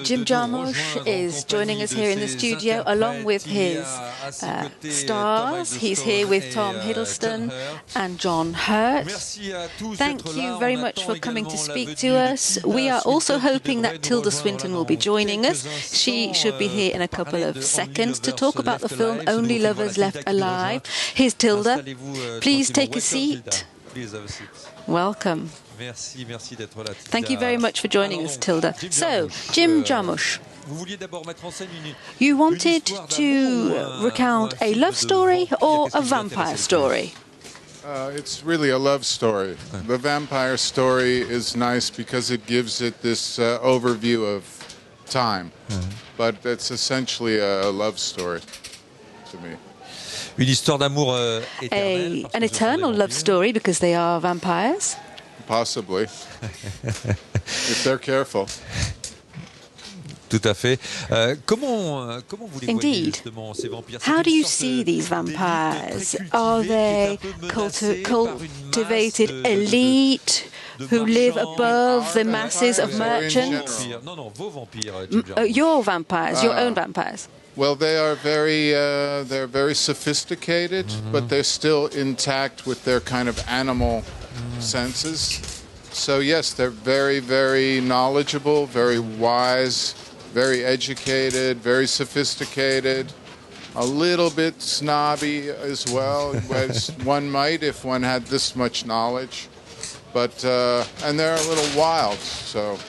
Jim Jarmusch is joining us here in the studio along with his stars. He's here with Tom Hiddleston and John Hurt. Thank you very much for coming to speak to us. We are also hoping that TILDA Swinton will be joining us. She should be here in a couple of seconds to talk about the film Only Lovers Left Alive. Here's TILDA. Please take a seat. Welcome. Thank you very much for joining us, TILDA. So, Jim Jarmusch, you wanted to recount a love story or a vampire story? It's really a love story. The vampire story is nice because it gives it this overview of time, but it's essentially a love story to me. Une histoire d'amour An eternal love story because they are vampires? Possibly, if they're careful. Tout à fait. Comment vous les voyez justement ces vampires? How do you see these vampires? Are they cultivated elite who live above the masses of merchants? Your vampires, your own vampires. Well, they are they're very sophisticated, but they're still intact with their kind of animal senses. So yes, they're very, very knowledgeable, very wise, very educated, very sophisticated, a little bit snobby as well, as one might if one had this much knowledge. But and they're a little wild, so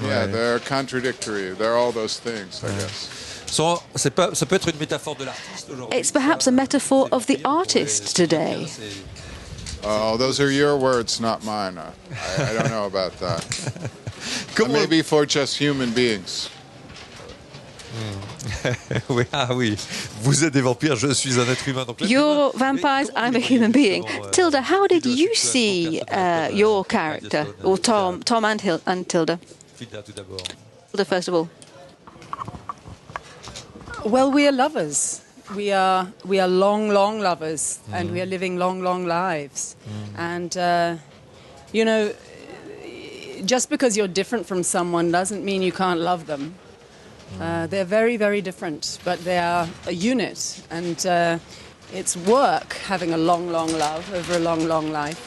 yeah, they're contradictory. They're all those things, I guess. Ça peut être une métaphore de l'artiste aujourd'hui. It's perhaps a metaphor of the artist today. Oh, those are your words, not mine. I don't know about that. Maybe for just human beings. Oui, oui, vous êtes des vampires, je suis un être humain. Donc You're vampires, I'm a human being. TILDA, how did you see your character, or Tom and TILDA? TILDA, first of all. Well, we are lovers. We are long lovers, and we are living long lives. And you know, just because you're different from someone doesn't mean you can't love them. They're very, very different, but they are a unit, and it's work having a long love over a long life.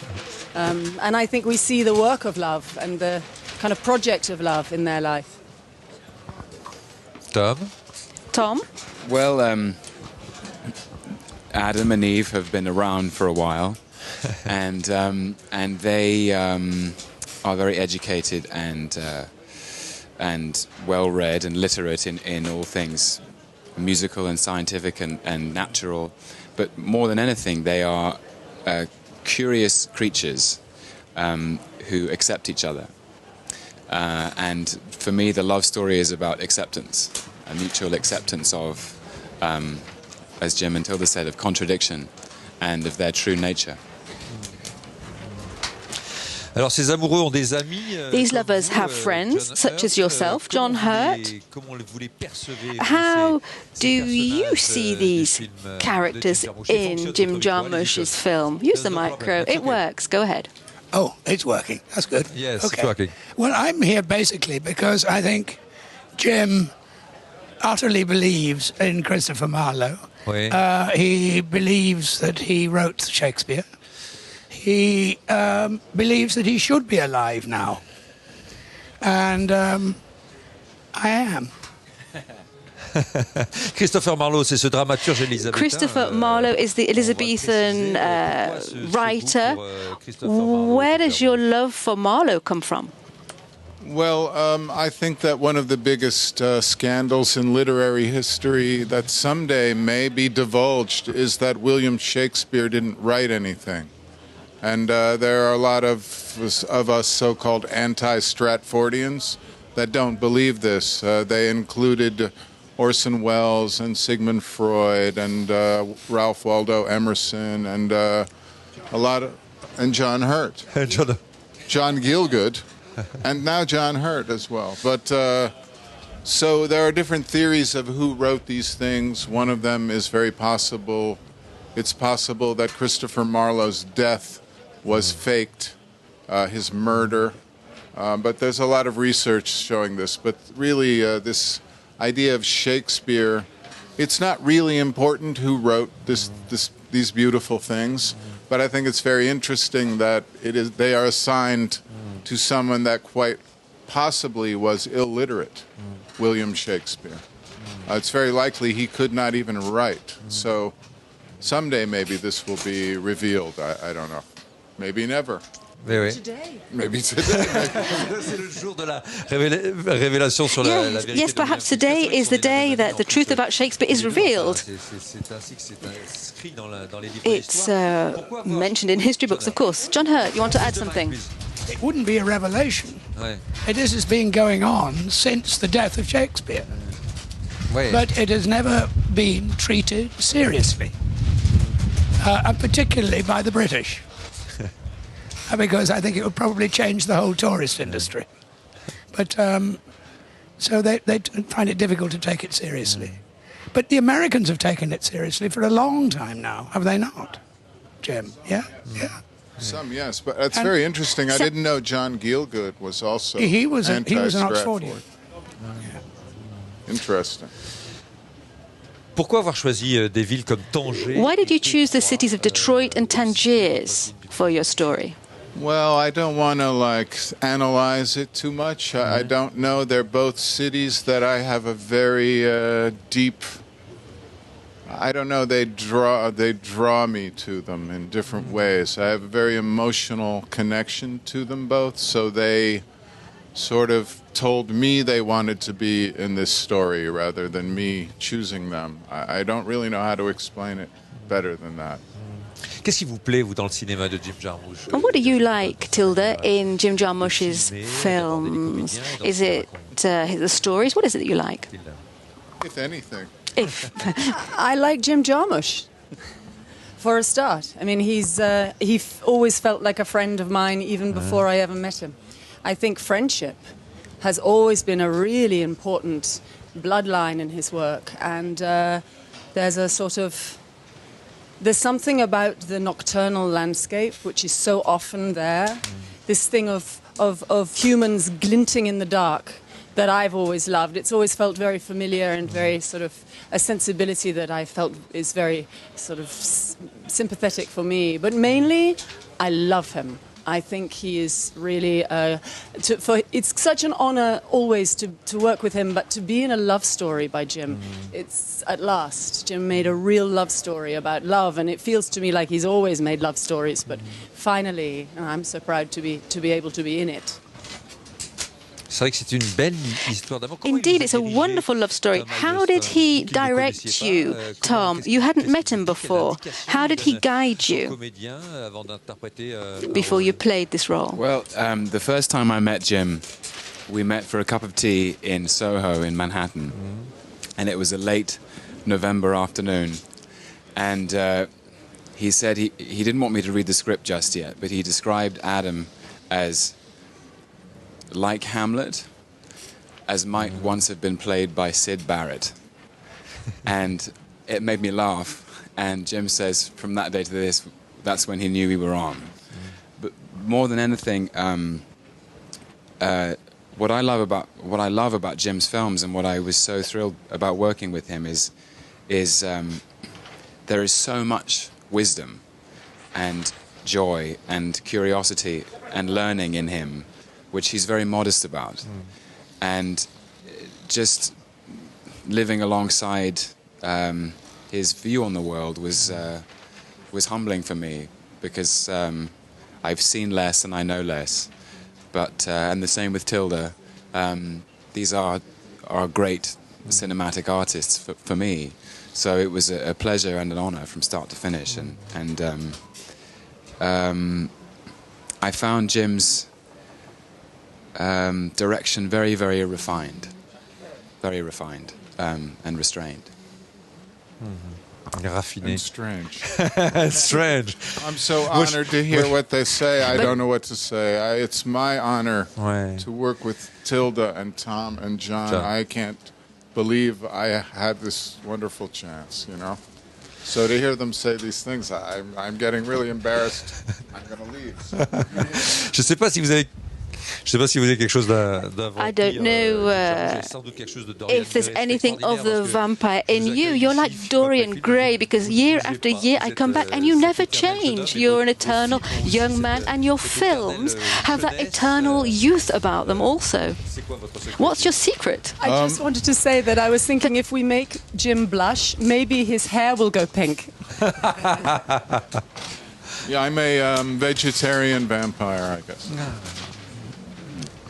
And I think we see the work of love and the kind of project of love in their life. Tom? Well, Adam and Eve have been around for a while, and they are very educated and well-read and literate in all things musical and scientific and natural. But more than anything, they are curious creatures who accept each other. And for me, the love story is about acceptance, a mutual acceptance of, as Jim and TILDA said, of contradiction and of their true nature. Alors, ces amoureux ont des amis. These lovers have friends, such as yourself, John Hurt. How do you see these characters in Jim Jarmusch's film? Use the micro. It works. Go ahead. Oh, it's working. That's good. Yes, okay. It's working. Well, I'm here basically because I think Jim utterly believes in Christopher Marlowe. Oui. He believes that he wrote Shakespeare. He believes that he should be alive now. And I am. Christopher Marlowe, c'est ce dramaturge élisabétain. Christopher Marlowe is the Elizabethan writer. Where does your love for Marlowe come from? Well, I think that one of the biggest scandals in literary history that someday may be divulged is that William Shakespeare didn't write anything. And there are a lot of us so-called anti-Stratfordians that don't believe this. They included Orson Welles and Sigmund Freud and Ralph Waldo Emerson and and John Hurt. John Gielgud. And now John Hurt as well. But so there are different theories of who wrote these things. One of them is very possible. It's possible that Christopher Marlowe's death was faked, his murder. But there's a lot of research showing this. But really, this idea of Shakespeare, it's not really important who wrote these beautiful things, but I think it's very interesting that they are assigned to someone that quite possibly was illiterate, William Shakespeare. It's very likely he could not even write. So someday maybe this will be revealed. I don't know. Maybe never. Today. Maybe today. C'est le jour de la révélation sur la vérité. Yes, perhaps today is the day that the truth about Shakespeare is revealed. It's mentioned in history books, of course. John Hurt, you want to add something? It wouldn't be a revelation. This has been going on since the death of Shakespeare. But it has never been treated seriously, and particularly by the British. Because I think it would probably change the whole tourist industry. But so they find it difficult to take it seriously. But the Americans have taken it seriously for a long time now, have they not, Jim? Yeah? Yeah. Some, yes, but that's very interesting. I didn't know John Gielgud was also he was an Oxfordian. Interesting. Pourquoi avoir choisi des villes comme Tanger? Why did you choose the cities of Detroit and Tangiers for your story? Well, I don't want to analyze it too much. I don't know. They're both cities that I have a very deep. I don't know. They draw me to them in different ways. I have a very emotional connection to them both. So they sort of told me they wanted to be in this story rather than me choosing them. I don't really know how to explain it better than that. Qu'est-ce qui vous plaît, vous, dans le cinéma de Jim Jarmusch? And what do you like, Tilda, in Jim Jarmusch's films? Is it the stories? What is it that you like? If anything. I like Jim Jarmusch, for a start. I mean, he always felt like a friend of mine even before I ever met him. I think friendship has always been a really important bloodline in his work, and there's something about the nocturnal landscape which is so often there, this thing of humans glinting in the dark that I've always loved. It's always felt very familiar and very sort of a sensibility that I felt is very sort of sympathetic for me. But mainly, I love him. I think he is really, it's such an honor always to work with him, but to be in a love story by Jim, it's at last. Jim made a real love story about love, and it feels to me like he's always made love stories, but finally, I'm so proud to be able to be in it. C'est vrai que c'est une belle histoire d'amour. Indeed, it's a wonderful love story. How did he direct you, Tom? You hadn't met him before. How did he guide you before you played this role? Well, the first time I met Jim, we met for a cup of tea in Soho in Manhattan. And it was a late November afternoon. And he said he didn't want me to read the script just yet, but he described Adam as like Hamlet, as might once have been played by Syd Barrett. And it made me laugh. And Jim says, from that day to this, that's when he knew we were on. But more than anything, what I love about Jim's films and what I was so thrilled about working with him is there is so much wisdom and joy and curiosity and learning in him, which he's very modest about. And just living alongside his view on the world was humbling for me, because I've seen less and I know less. But and the same with TILDA. These are great cinematic artists for me. So it was a pleasure and an honor from start to finish. And I found Jim's direction very, very refined, and restrained. Raffiné. And strange. Strange. I'm so honored to hear what they say. I don't know what to say. It's my honor to work with TILDA and Tom and John. I can't believe I had this wonderful chance, you know. So to hear them say these things, I'm getting really embarrassed. I'm going to leave. Je ne sais pas si vous avez Je ne sais pas si vous avez quelque chose d'inventé. I don't know if there's anything of the vampire in you. You're like Dorian Gray, because year after year I come back and you never change. You're an eternal young man, and your films have that eternal youth about them also. What's your secret? I just wanted to say that I was thinking if we make Jim blush, maybe his hair will go pink. Yeah, I'm a vegetarian vampire, I guess.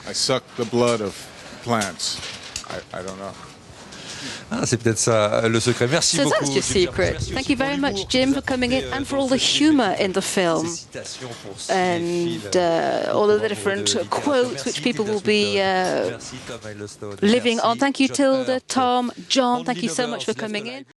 I suck the blood of plants. I don't know. Ah, c'est peut-être ça le secret. Merci So beaucoup. that's your secret. Thank you very much, Jim, for coming in and for all the humour in the film and all of the different quotes which people will be living on. Thank you, Tilda, Tom, John. Thank you so much for coming in.